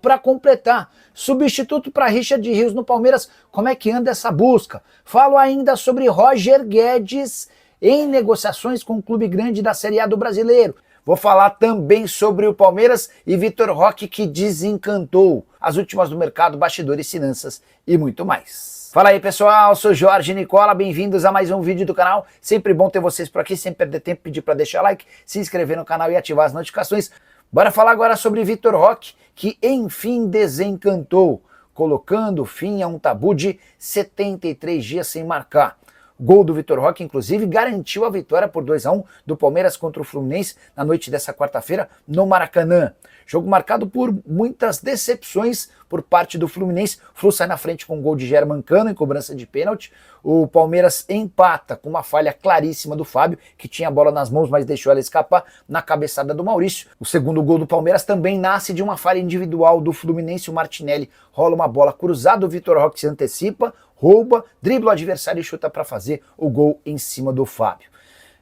Para completar, substituto para Richard Rios no Palmeiras, como é que anda essa busca? Falo ainda sobre Roger Guedes em negociações com o clube grande da Série A do Brasileiro. Vou falar também sobre o Palmeiras e Vitor Roque, que desencantou, as últimas do mercado, bastidores, finanças e muito mais. Fala aí pessoal, sou Jorge Nicola, bem-vindos a mais um vídeo do canal. Sempre bom ter vocês por aqui, sem perder tempo, pedir para deixar like, se inscrever no canal e ativar as notificações. Bora falar agora sobre Vitor Roque, que enfim desencantou, colocando fim a um tabu de 73 dias sem marcar. O gol do Vitor Roque, inclusive, garantiu a vitória por 2-1 do Palmeiras contra o Fluminense na noite dessa quarta-feira no Maracanã. Jogo marcado por muitas decepções por parte do Fluminense. O Flu sai na frente com um gol de Germancano em cobrança de pênalti. O Palmeiras empata com uma falha claríssima do Fábio, que tinha a bola nas mãos, mas deixou ela escapar na cabeçada do Maurício. O segundo gol do Palmeiras também nasce de uma falha individual do Fluminense. O Martinelli rola uma bola cruzada, o Vitor Roque se antecipa, rouba, dribla o adversário e chuta para fazer o gol em cima do Fábio.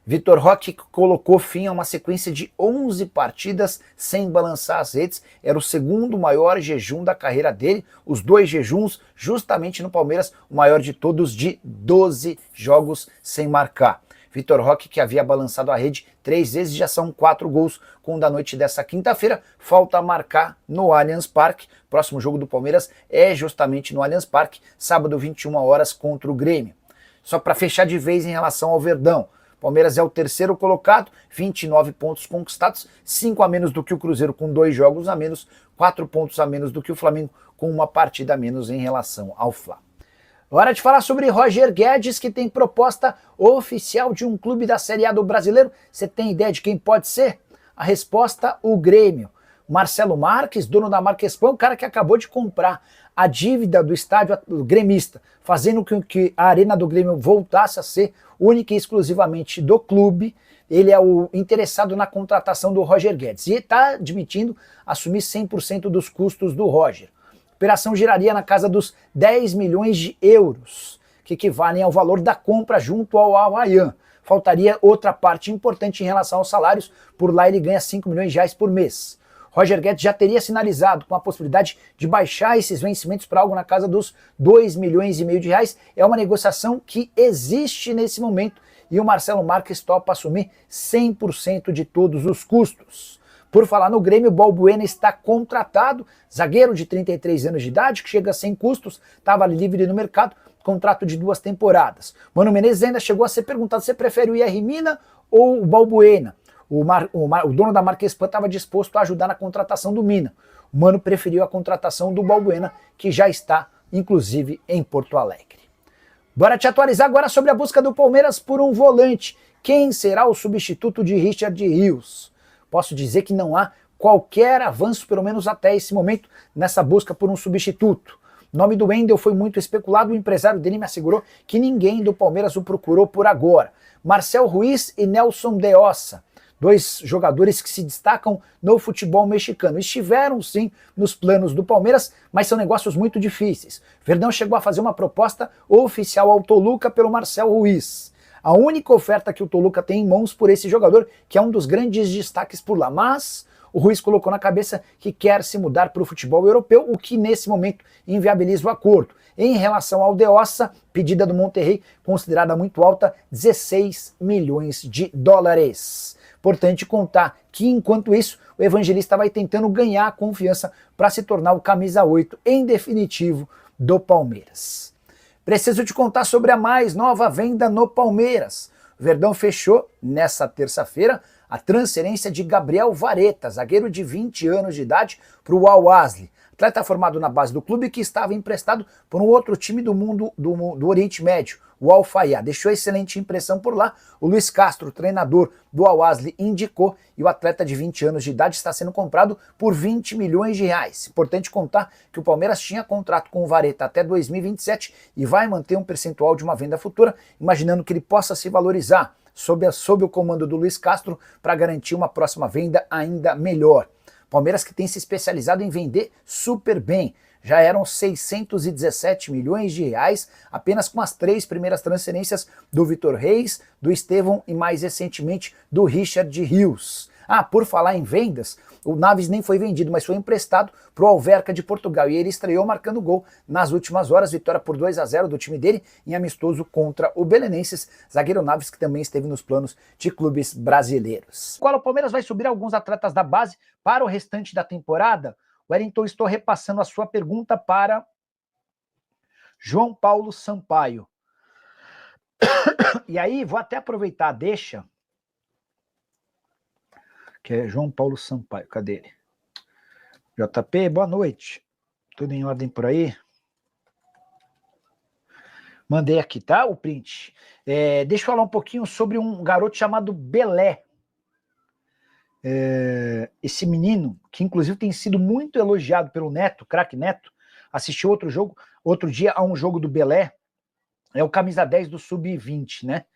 Vitor Roque colocou fim a uma sequência de 11 partidas sem balançar as redes. Era o segundo maior jejum da carreira dele, os dois jejuns justamente no Palmeiras, o maior de todos, de 12 jogos sem marcar. Vitor Roque, que havia balançado a rede 3 vezes, já são 4 gols com o da noite dessa quinta-feira. Falta marcar no Allianz Parque. Próximo jogo do Palmeiras é justamente no Allianz Parque, sábado 21 horas contra o Grêmio. Só para fechar de vez em relação ao Verdão, Palmeiras é o terceiro colocado, 29 pontos conquistados, 5 a menos do que o Cruzeiro com 2 jogos a menos, 4 pontos a menos do que o Flamengo com uma partida a menos em relação ao Fla. Hora de falar sobre Roger Guedes, que tem proposta oficial de um clube da Série A do Brasileiro. Você tem ideia de quem pode ser? A resposta, o Grêmio. Marcelo Marques, dono da Marquespan, o cara que acabou de comprar a dívida do estádio gremista, fazendo com que a arena do Grêmio voltasse a ser única e exclusivamente do clube. Ele é o interessado na contratação do Roger Guedes e está admitindo assumir 100% dos custos do Roger. A operação giraria na casa dos 10 milhões de euros, que equivalem ao valor da compra junto ao Al-Rayyan. Faltaria outra parte importante em relação aos salários, por lá ele ganha 5 milhões de reais por mês. Roger Guedes já teria sinalizado com a possibilidade de baixar esses vencimentos para algo na casa dos 2 milhões e meio de reais. É uma negociação que existe nesse momento e o Marcelo Marques topa assumir 100% de todos os custos. Por falar no Grêmio, o Balbuena está contratado, zagueiro de 33 anos de idade, que chega sem custos, estava livre no mercado, contrato de 2 temporadas. Mano Menezes ainda chegou a ser perguntado se prefere o IR Mina ou o Balbuena. O dono da Marquespan estava disposto a ajudar na contratação do Mina. O Mano preferiu a contratação do Balbuena, que já está, inclusive, em Porto Alegre. Bora te atualizar agora sobre a busca do Palmeiras por um volante. Quem será o substituto de Richard Rios? Posso dizer que não há qualquer avanço, pelo menos até esse momento, nessa busca por um substituto. O nome do Wendel foi muito especulado, o empresário dele me assegurou que ninguém do Palmeiras o procurou por agora. Marcel Ruiz e Nelson de Ossa, 2 jogadores que se destacam no futebol mexicano. Estiveram sim nos planos do Palmeiras, mas são negócios muito difíceis. Verdão chegou a fazer uma proposta oficial ao Toluca pelo Marcel Ruiz. A única oferta que o Toluca tem em mãos por esse jogador, que é um dos grandes destaques por lá. Mas o Ruiz colocou na cabeça que quer se mudar para o futebol europeu, o que nesse momento inviabiliza o acordo. Em relação ao De Ossa, pedida do Monterrey, considerada muito alta, 16 milhões de dólares. Importante contar que, enquanto isso, o Evangelista vai tentando ganhar a confiança para se tornar o camisa 8 em definitivo do Palmeiras. Preciso te contar sobre a mais nova venda no Palmeiras. O Verdão fechou, nessa terça-feira, a transferência de Gabriel Vareta, zagueiro de 20 anos de idade, para o Al-Ahly. Atleta formado na base do clube que estava emprestado por um outro time do Oriente Médio, o Al-Fayha. Deixou excelente impressão por lá. O Luiz Castro, treinador do Al-Ahly, indicou e o atleta de 20 anos de idade está sendo comprado por 20 milhões de reais. Importante contar que o Palmeiras tinha contrato com o Vareta até 2027 e vai manter um percentual de uma venda futura, imaginando que ele possa se valorizar sob o comando do Luiz Castro para garantir uma próxima venda ainda melhor. Palmeiras que tem se especializado em vender super bem. Já eram 617 milhões de reais apenas com as 3 primeiras transferências do Vitor Reis, do Estevão e mais recentemente do Richard Rios. Ah, por falar em vendas, o Naves nem foi vendido, mas foi emprestado para o Alverca de Portugal. E ele estreou marcando gol nas últimas horas, vitória por 2-0 do time dele em amistoso contra o Belenenses, zagueiro Naves que também esteve nos planos de clubes brasileiros. Qual o Palmeiras vai subir alguns atletas da base para o restante da temporada? Wellington, estou repassando a sua pergunta para João Paulo Sampaio. E aí, vou até aproveitar, deixa, que é João Paulo Sampaio, cadê ele? JP, boa noite. Tudo em ordem por aí? Mandei aqui, tá? O print. Deixa eu falar um pouquinho sobre um garoto chamado Belé. Esse menino, que inclusive tem sido muito elogiado pelo Neto, craque Neto, assistiu outro dia a um jogo do Belé, é o camisa 10 do Sub-20, né?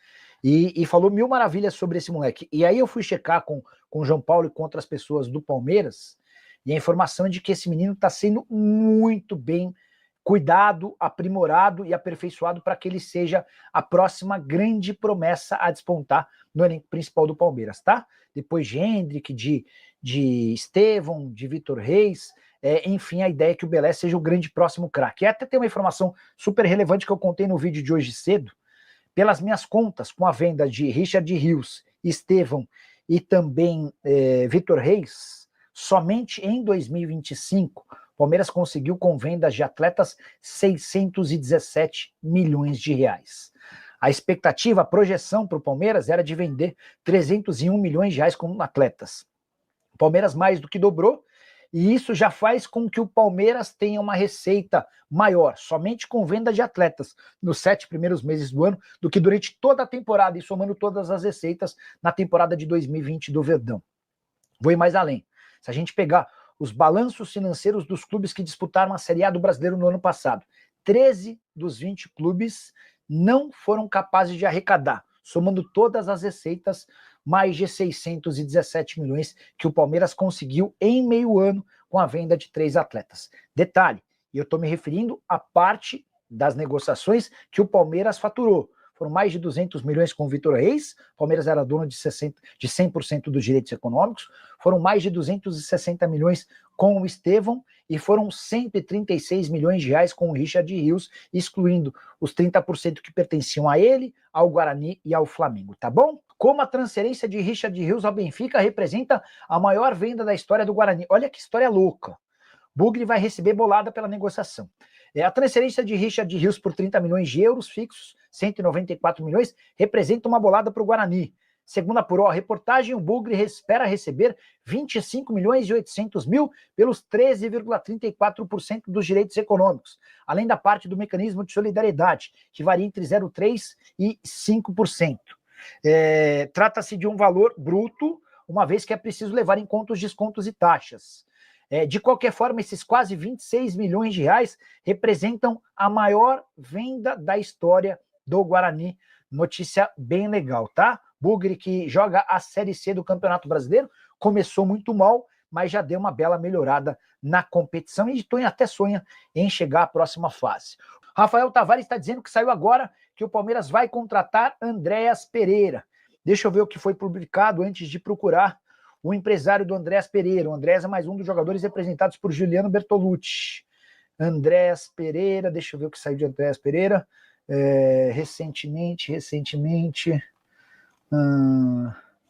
E falou mil maravilhas sobre esse moleque. E aí eu fui checar com o João Paulo e com outras pessoas do Palmeiras, e a informação é de que esse menino está sendo muito bem cuidado, aprimorado e aperfeiçoado para que ele seja a próxima grande promessa a despontar no elenco principal do Palmeiras, tá? Depois de Hendrick, de Estevão, de Vitor Reis, enfim, a ideia é que o Belé seja o grande próximo craque. E até tem uma informação super relevante que eu contei no vídeo de hoje cedo. Pelas minhas contas, com a venda de Richard Rios, Estevão e também Vitor Reis, somente em 2025, o Palmeiras conseguiu com vendas de atletas 617 milhões de reais. A expectativa, a projeção para o Palmeiras era de vender 301 milhões de reais com atletas. O Palmeiras mais do que dobrou, e isso já faz com que o Palmeiras tenha uma receita maior, somente com venda de atletas, nos 7 primeiros meses do ano, do que durante toda a temporada, e somando todas as receitas na temporada de 2020 do Verdão. Vou ir mais além. Se a gente pegar os balanços financeiros dos clubes que disputaram a Série A do Brasileiro no ano passado, 13 dos 20 clubes não foram capazes de arrecadar, somando todas as receitas, mais de 617 milhões que o Palmeiras conseguiu em meio ano com a venda de 3 atletas. Detalhe, e eu estou me referindo à parte das negociações que o Palmeiras faturou. Foram mais de 200 milhões com o Vitor Reis, o Palmeiras era dono de 100% dos direitos econômicos, foram mais de 260 milhões com o Estevão e foram 136 milhões de reais com o Richard Rios, excluindo os 30% que pertenciam a ele, ao Guarani e ao Flamengo, tá bom? Como a transferência de Richard Rios ao Benfica representa a maior venda da história do Guarani. Olha que história louca. Bugre vai receber bolada pela negociação. A transferência de Richard Rios por 30 milhões de euros fixos, 194 milhões, representa uma bolada para o Guarani. Segundo apurou a reportagem, o Bugre espera receber 25 milhões e 800 mil pelos 13,34% dos direitos econômicos, além da parte do mecanismo de solidariedade, que varia entre 0,3% e 5%. Trata-se de um valor bruto, uma vez que é preciso levar em conta os descontos e taxas. De qualquer forma, esses quase 26 milhões de reais representam a maior venda da história do Guarani. Notícia bem legal, tá? Bugre, que joga a Série C do Campeonato Brasileiro, começou muito mal, mas já deu uma bela melhorada na competição e até sonha em chegar à próxima fase. Rafael Tavares está dizendo que saiu agora que o Palmeiras vai contratar Andréas Pereira. Deixa eu ver o que foi publicado antes de procurar o empresário do Andréas Pereira. O Andréas é mais um dos jogadores representados por Juliano Bertolucci. Andréas Pereira, deixa eu ver o que saiu de Andréas Pereira. Recentemente,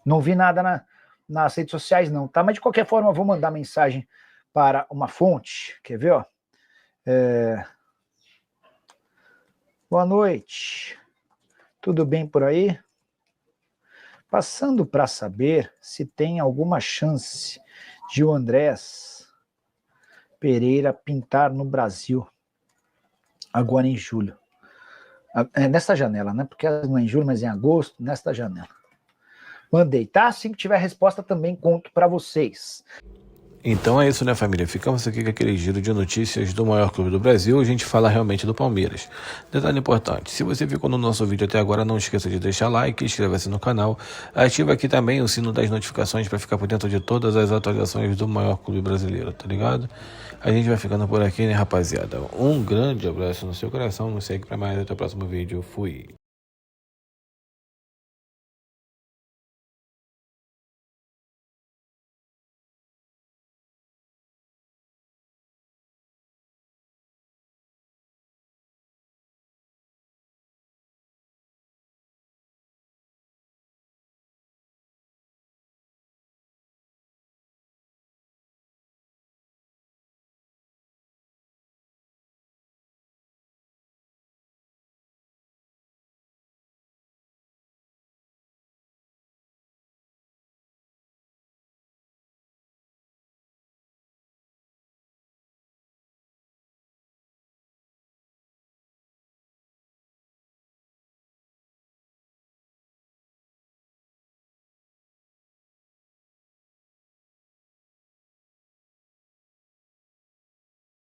não vi nada nas redes sociais não, tá? Mas de qualquer forma eu vou mandar mensagem para uma fonte, quer ver, ó? Boa noite, tudo bem por aí? Passando para saber se tem alguma chance de o Andréas Pereira pintar no Brasil agora em julho. Nesta janela, né? Porque não é em julho, mas em agosto, nesta janela. Mandei, tá? Assim que tiver resposta também conto para vocês. Então é isso, né, família? Ficamos aqui com aquele giro de notícias do maior clube do Brasil. A gente fala realmente do Palmeiras. Detalhe importante, se você ficou no nosso vídeo até agora, não esqueça de deixar like, inscreva-se no canal, ativa aqui também o sino das notificações para ficar por dentro de todas as atualizações do maior clube brasileiro, tá ligado? A gente vai ficando por aqui, né, rapaziada? Um grande abraço no seu coração, nos segue para mais, até o próximo vídeo. Fui!